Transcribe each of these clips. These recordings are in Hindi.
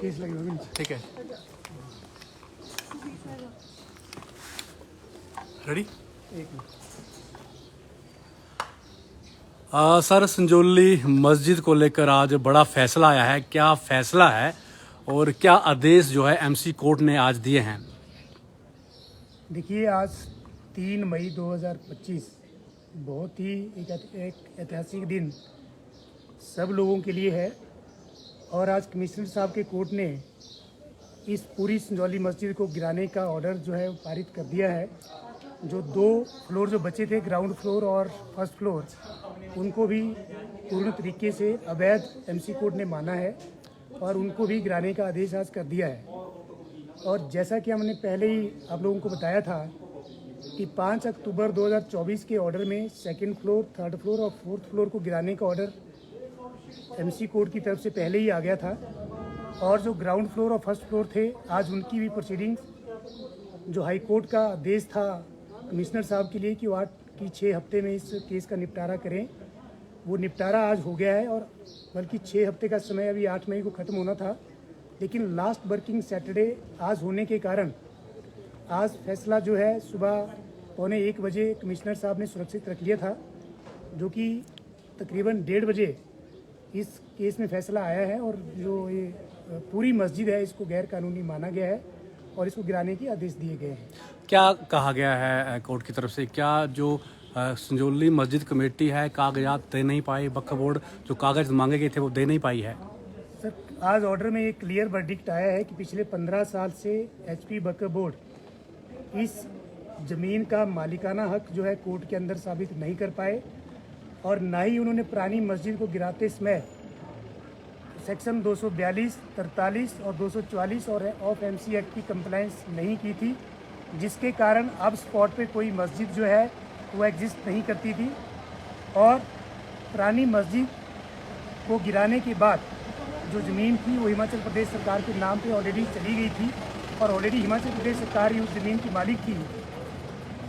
केस लगे होंगे नीचे। ठीक है, रेडी। एक मिनट। सर, संजौली मस्जिद को लेकर आज बड़ा फैसला आया है, क्या फैसला है और क्या आदेश जो है एमसी कोर्ट ने आज दिए हैं? देखिए, आज 3 मई 2025 बहुत ही एक ऐतिहासिक दिन सब लोगों के लिए है। और आज कमिश्नर साहब के कोर्ट ने इस पूरी संजौली मस्जिद को गिराने का ऑर्डर जो है पारित कर दिया है। जो 2 फ्लोर जो बचे थे, ग्राउंड फ्लोर और फर्स्ट फ्लोर, उनको भी पूर्ण तरीके से अवैध एमसी कोर्ट ने माना है और उनको भी गिराने का आदेश आज कर दिया है। और जैसा कि हमने पहले ही आप लोगों को बताया था कि 5 अक्टूबर 2024 के ऑर्डर में सेकंड फ्लोर, थर्ड फ्लोर और फोर्थ फ्लोर को गिराने का ऑर्डर एमसी कोर्ट की तरफ से पहले ही आ गया था। और जो ग्राउंड फ्लोर और फर्स्ट फ्लोर थे, आज उनकी भी प्रोसीडिंग्स जो हाई कोर्ट का आदेश था कमिश्नर साहब के लिए कि वो 8 की 6 हफ्ते में इस केस का निपटारा करें, वो निपटारा आज हो गया है। और बल्कि 6 हफ्ते का समय अभी 8 मई को ख़त्म होना था, लेकिन लास्ट वर्किंग सैटरडे आज होने के कारण आज फैसला जो है सुबह 1:45 बजे कमिश्नर साहब ने सुरक्षित रख लिया था, जो कि तकरीबन 1:30 बजे इस केस में फैसला आया है। और जो ये पूरी मस्जिद है, इसको गैर कानूनी माना गया है और इसको गिराने के आदेश दिए गए हैं। क्या कहा गया है कोर्ट की तरफ से? क्या जो संजौली मस्जिद कमेटी है कागजात दे नहीं पाई, वक्फ बोर्ड जो कागज मांगे गए थे वो दे नहीं पाई है? सर, आज ऑर्डर में एक क्लियर वर्डिक्ट आया है कि पिछले 15 साल से एचपी वक्फ बोर्ड इस ज़मीन का मालिकाना हक जो है कोर्ट के अंदर साबित नहीं कर पाए और ना ही उन्होंने पुरानी मस्जिद को गिराते समय सेक्शन 242, 43 और 244 और ऑफ एमसी एक्ट की कंप्लायंस नहीं की थी, जिसके कारण अब स्पॉट पे कोई मस्जिद जो है वो एग्जिस्ट नहीं करती थी। और पुरानी मस्जिद को गिराने के बाद जो ज़मीन थी वो हिमाचल प्रदेश सरकार के नाम पे ऑलरेडी चली गई थी और ऑलरेडी हिमाचल प्रदेश सरकार ही उस ज़मीन की मालिक थी।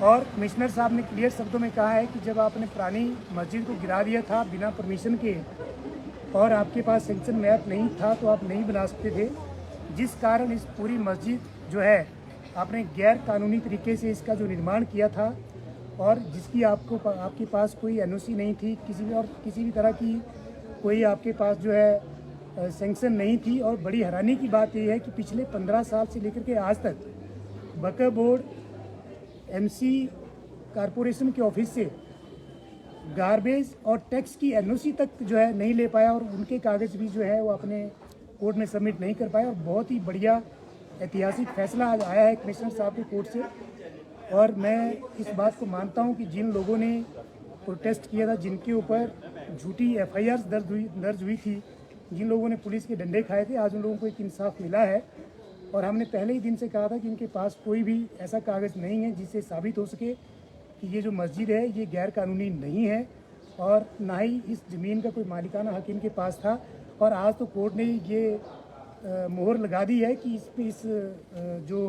और कमिश्नर साहब ने क्लियर शब्दों में कहा है कि जब आपने पुरानी मस्जिद को गिरा दिया था बिना परमिशन के और आपके पास सेंक्शन मैप नहीं था तो आप नहीं बना सकते थे, जिस कारण इस पूरी मस्जिद जो है आपने गैर कानूनी तरीके से इसका जो निर्माण किया था और जिसकी आपके पास कोई एनओसी नहीं थी, किसी भी तरह की कोई आपके पास जो है सेंक्शन नहीं थी। और बड़ी हैरानी की बात यह है कि पिछले 15 साल से लेकर के आज तक वक्फ बोर्ड एमसी कारपोरेशन के ऑफिस से गार्बेज और टैक्स की एनओसी तक जो है नहीं ले पाया और उनके कागज़ भी जो है वो अपने कोर्ट में सबमिट नहीं कर पाए। और बहुत ही बढ़िया ऐतिहासिक फैसला आज आया है कमिश्नर साहब के कोर्ट से। और मैं इस बात को मानता हूं कि जिन लोगों ने प्रोटेस्ट किया था, जिनके ऊपर झूठी एफआईआर दर्ज हुई थी, जिन लोगों ने पुलिस के डंडे खाए थे, आज उन लोगों को एक इंसाफ मिला है। और हमने पहले ही दिन से कहा था कि इनके पास कोई भी ऐसा कागज़ नहीं है जिससे साबित हो सके कि ये जो मस्जिद है ये गैर कानूनी नहीं है और ना ही इस ज़मीन का कोई मालिकाना हक इनके पास था। और आज तो कोर्ट ने ये मोहर लगा दी है कि इस जो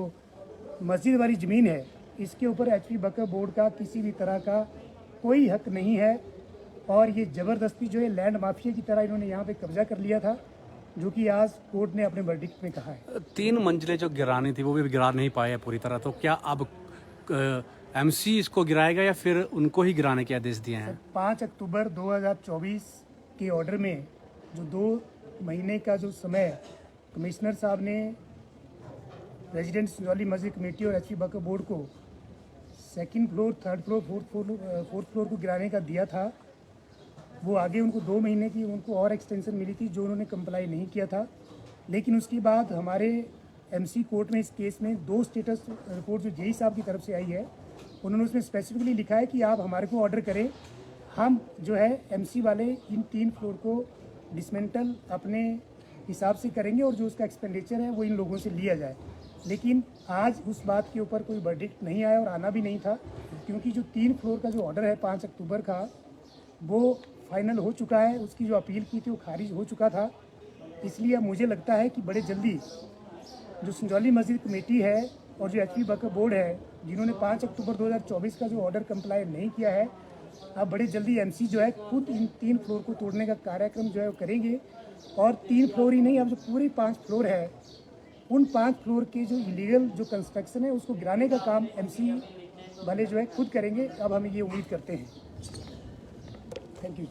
मस्जिद वाली ज़मीन है इसके ऊपर एचपी वक्फ बोर्ड का किसी भी तरह का कोई हक नहीं है। और ये ज़बरदस्ती जो है लैंड माफिया की तरह इन्होंने यहाँ पे कब्जा कर लिया था, जो कि आज कोर्ट ने अपने वर्डिक्ट में कहा है। 3 मंजिलें जो गिरानी थी वो भी गिरा नहीं पाए पूरी तरह, तो क्या अब एमसी इसको गिराएगा या फिर उनको ही गिराने के आदेश दिए हैं? 5 अक्टूबर 2024 के ऑर्डर में जो 2 महीने का जो समय कमिश्नर साहब ने रेजिडेंट संजौली मस्जिद कमेटी और एचपी वक्फ बोर्ड को second floor, third floor, fourth floor को गिराने का दिया था, वो आगे उनको 2 महीने की उनको और एक्सटेंशन मिली थी जो उन्होंने कंप्लाई नहीं किया था। लेकिन उसके बाद हमारे एमसी कोर्ट में इस केस में 2 स्टेटस रिपोर्ट जो जेई साहब की तरफ से आई है, उन्होंने उसमें स्पेसिफिकली लिखा है कि आप हमारे को ऑर्डर करें, हम जो है एमसी वाले इन 3 फ्लोर को डिसमेंटल अपने हिसाब से करेंगे और जो उसका एक्सपेंडिचर है वो इन लोगों से लिया जाए। लेकिन आज उस बात के ऊपर कोई वर्डिक्ट नहीं आया और आना भी नहीं था, क्योंकि जो 3 फ्लोर का जो ऑर्डर है 5 अक्टूबर का वो फाइनल हो चुका है, उसकी जो अपील की थी वो खारिज हो चुका था। इसलिए अब मुझे लगता है कि बड़े जल्दी जो संजौली मस्जिद कमेटी है और जो एचपी वक्फ बोर्ड है, जिन्होंने 5 अक्टूबर 2024 का जो ऑर्डर कंप्लाई नहीं किया है, अब बड़े जल्दी एमसी जो है खुद इन 3 फ्लोर को तोड़ने का कार्यक्रम जो है वो करेंगे और 3 फ्लोर ही नहीं, अब जो पूरे 5 फ्लोर है, उन 5 फ्लोर के जो इलीगल जो कंस्ट्रक्शन है उसको गिराने का काम एमसी वाले जो है खुद करेंगे। अब हम ये उम्मीद करते हैं। Thank you.